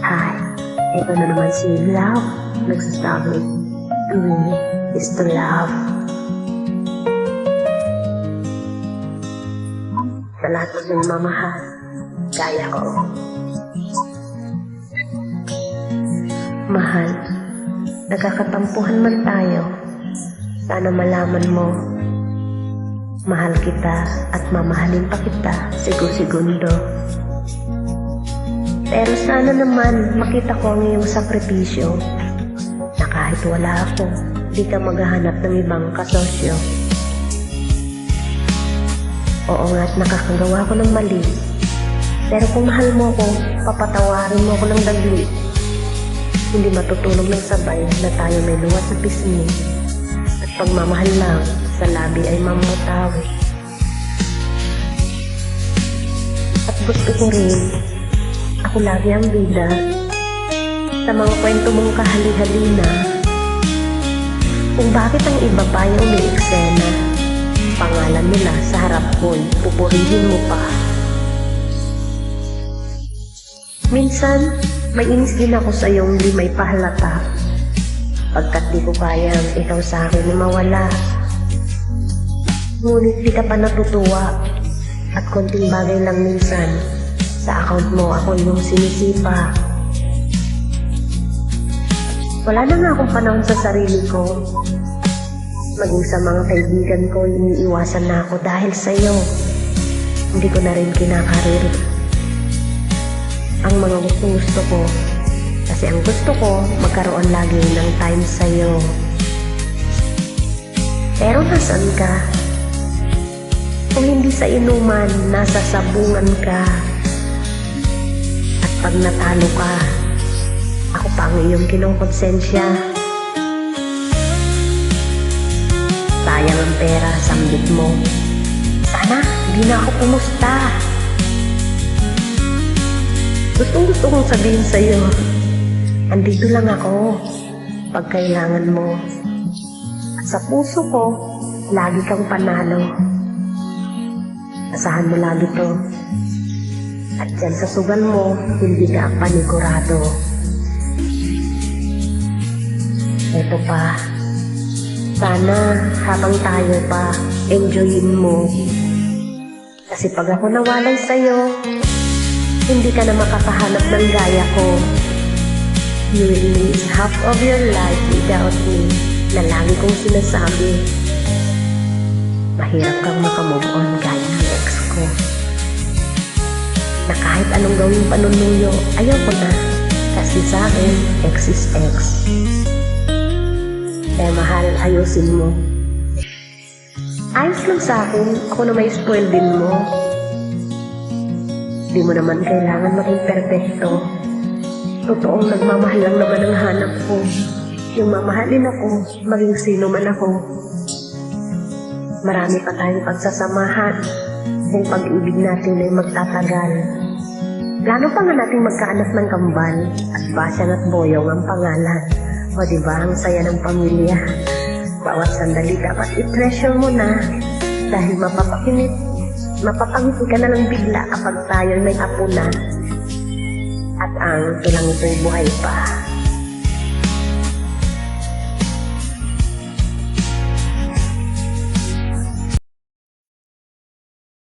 Hi, ito na naman si Love. Nagsasabi, doing is to love. Sa lahat ng nagmamahal, kaya ko. Mahal, nagkakatampuhan man tayo. Sana malaman mo, mahal kita at mamahalin pa kita sigo-segundo. Pero sana naman makita ko ang iyong sakripisyo na kahit wala ako, di ka maghahanap ng ibang kasosyo. Oo nga't nakakagawa ko ng mali, pero kung mahal mo ko, papatawarin mo ko ng dagli. Hindi matutulog ng sabay na tayo may luwas sa pisngi, at pagmamahal lang sa labi ay mamutawi. At gusto ko rin, ako lagi ang bida sa mga kwento mong kahali-halina, kung bakit ang iba pa yung may eksena. Pangalan nila sa harap ko'y pupurihin mo pa. Minsan, may inis din ako sa iyong di may pahalata, pagkat di ko kayang ikaw sa akin na mawala. Ngunit di ka pa natutuwa, at konting bagay lang minsan, sa account mo ako yung sinisipa. Wala na nga akong panahon sa sarili ko. Maging sa mga kaibigan ko, iniiwasan na ako dahil sa'yo. Hindi ko na rin kinakarir ang mga gusto ko. Kasi ang gusto ko, magkaroon lagi ng time sa'yo. Pero nasan ka? Kung hindi sa inuman, nasa sabungan ka. At pag natalo ka, ako pa ang iyong kinukonsensya. Sayang ang pera, sambit mo. Sana, di na ako pumusta. Gusto kong sabihin sa'yo, andito lang ako pag kailangan mo. At sa puso ko, lagi kang panalo. Asahan mo lagi to. At dyan sa sugal mo, hindi ka panigurado. Ito pa, sana habang tayo pa, enjoyin mo. Kasi pag ako nawalay sa'yo, hindi ka na makakahanap ng gaya ko. You will miss half of your life without me, na lagi kong sinasabi. Mahirap kang makamove on gaya ng ex ko, na kahit anong gawing panunuyo, ayaw ko na. Kasi sa akin, ex is ex. Eh mahal, ayusin mo. Ayos lang sa akin, ako na may spoil din mo. Di mo naman kailangan maging perfecto. Totoong nagmamahal lang naman ang hanap ko. Yung mamahalin ako, maging sino man ako. Marami pa tayong pagsasamahan kung pag-ibig natin ay magtatagal. Plano pa nga natin magkaanak ng kambal at Basyang at Boyong ang pangalan. O diba, ang saya ng pamilya. Bawat sandali dapat i-treasure mo na dahil mapapangiti ka na lang bigla kapag tayo may apo na at ang tulang ito'y buhay pa.